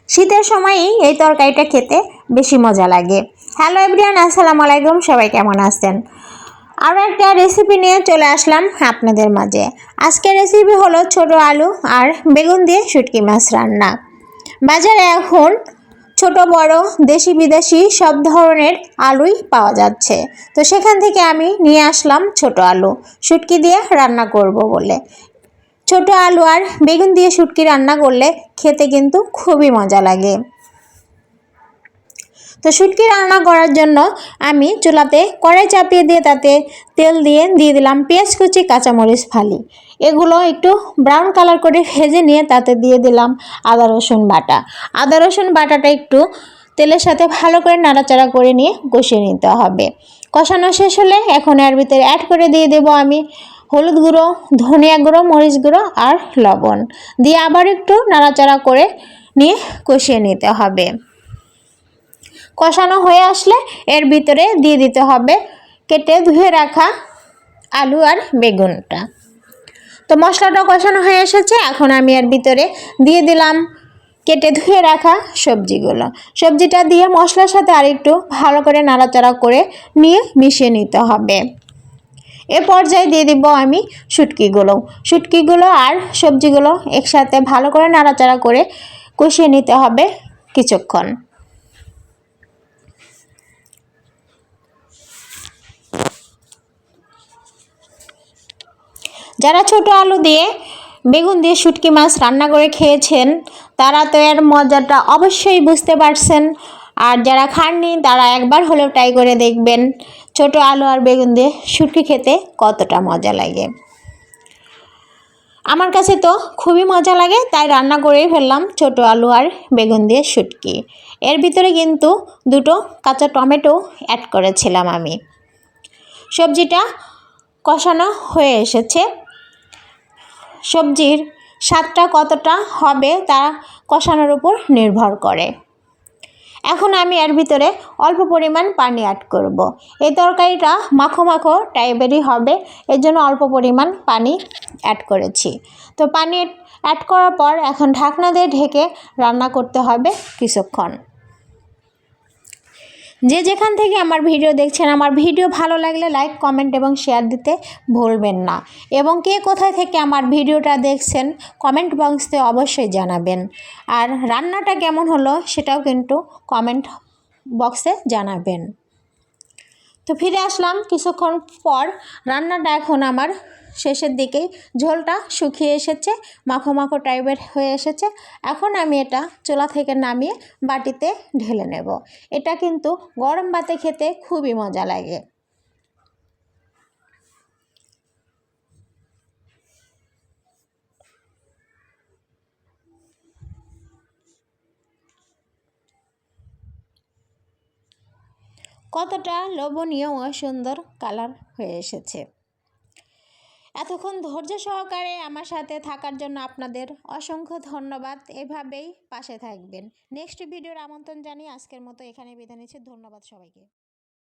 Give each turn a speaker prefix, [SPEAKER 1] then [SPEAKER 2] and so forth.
[SPEAKER 1] শীতের সময়ই এই তরকারিটা খেতে বেশি মজা লাগে। হ্যালো এভরিওয়ান, আসসালামু আলাইকুম। সবাই কেমন আছেন? আরও একটা রেসিপি নিয়ে চলে আসলাম আপনাদের মাঝে। আজকের রেসিপি হলো ছোট আলু আর বেগুন দিয়ে শুটকি মাছ রান্না। বাজারে এখন ছোট বড় দেশি বিদেশি সব ধরনের আলুই পাওয়া যাচ্ছে। তো সেখান থেকে আমি নিয়ে আসলাম ছোট আলু, শুটকি দিয়ে রান্না করব বলে। ছোট আলু আর বেগুন দিয়ে শুটকি রান্না করলে খেতে কিন্তু খুবই মজা লাগে। তো শুটকি রান্না করার জন্য আমি চুলাতে কড়াই চাপিয়ে দিয়ে তাতে তেল দিয়ে দিলাম পেঁয়াজ কুচি, কাঁচামরিচ ফালি। এগুলো একটু ব্রাউন কালার করে ভেজে নিয়ে তাতে দিয়ে দিলাম আদা রসুন বাটা। আদা রসুন বাটাটা একটু তেলের সাথে ভালো করে নাড়াচাড়া করে নিয়ে কষিয়ে নিতে হবে। কষানো শেষ হলে এখন এর ভিতরে অ্যাড করে দিয়ে দেবো আমি হলুদ গুঁড়ো, ধনিয়া গুঁড়ো, মরিচ গুঁড়ো আর লবণ দিয়ে আবার একটু নাড়াচাড়া করে নিয়ে কষিয়ে নিতে হবে। কষানো হয়ে আসলে এর ভিতরে দিয়ে দিতে হবে কেটে ধুয়ে রাখা আলু আর বেগুনটা। তো মশলাটা কষানো হয়ে এসেছে, এখন আমি এর ভিতরে দিয়ে দিলাম কেটে ধুয়ে রাখা সবজিটা দিয়ে মশলার সাথে আরেকটু ভালো করে নাড়াচাড়া করে নিয়ে মিশিয়ে নিতে হবে। এ পর্যায়ে দিয়ে দিব আমি শুটকিগুলো আর সবজিগুলো একসাথে ভালো করে নাড়াচাড়া করে কষিয়ে নিতে হবে কিছুক্ষণ। যারা ছোট আলু দিয়ে বেগুন দিয়ে শুটকি মাছ রান্না করে খেয়েছেন তারা তো এর মজাটা অবশ্যই বুঝতে পারছেন, আর যারা খাননি তারা একবার হলেও ট্রাই করে দেখবেন ছোট আলু আর বেগুন দিয়ে শুটকি খেতে কতটা মজা লাগে। আমার কাছে তো খুবই মজা লাগে, তাই রান্না করেই ফেললাম ছোট আলু আর বেগুন দিয়ে শুটকি। এর ভিতরে কিন্তু দুটো কাঁচা টমেটো অ্যাড করেছিলাম আমি। সবজিটা কষানো হয়ে এসেছে। সবজির স্বাদটা কতটা হবে তা কষানোর উপর নির্ভর করে। এখন আমি এর ভিতরে অল্প পরিমাণ পানি অ্যাড করব। এই তরকারিটা মাখো মাখো টাইপেরই হবে, এর জন্য অল্প পরিমাণ পানি অ্যাড করেছি। তো পানি অ্যাড করার পর এখন ঢাকনা দিয়ে ঢেকে রান্না করতে হবে কিছুক্ষণ। যে যেখান থেকে আমার ভিডিও দেখছেন, আমার ভিডিও ভালো লাগলে লাইক, কমেন্ট এবং শেয়ার দিতে ভুলবেন না। এবং কে কোথায় থেকে আমার ভিডিওটা দেখছেন কমেন্ট বক্সে অবশ্যই জানাবেন। আর রান্নাটা কেমন হলো সেটাও কিন্তু কমেন্ট বক্সে জানাবেন। তো ফিরে আসলাম কিছুক্ষণ পর। রান্নাটা এখন আমার শেষের দিকেই, ঝোলটা শুকিয়ে এসেছে, মাখো মাখো টাইপের হয়ে এসেছে। এখন আমি এটা চুলা থেকে নামিয়ে বাটিতে ঢেলে নেব। এটা কিন্তু গরম ভাতে খেতে খুবই মজা লাগে। কতটা লোভনীয় ও সুন্দর কালার হয়ে এসেছে। এতক্ষণ ধৈর্য সহকারে আমার সাথে থাকার জন্য আপনাদের অসংখ্য ধন্যবাদ। এভাবেই পাশে থাকবেন। নেক্সট ভিডিওর আমন্ত্রণ জানিয়ে আজকের মতো এখানে বিদায় নিচ্ছি। ধন্যবাদ সবাইকে।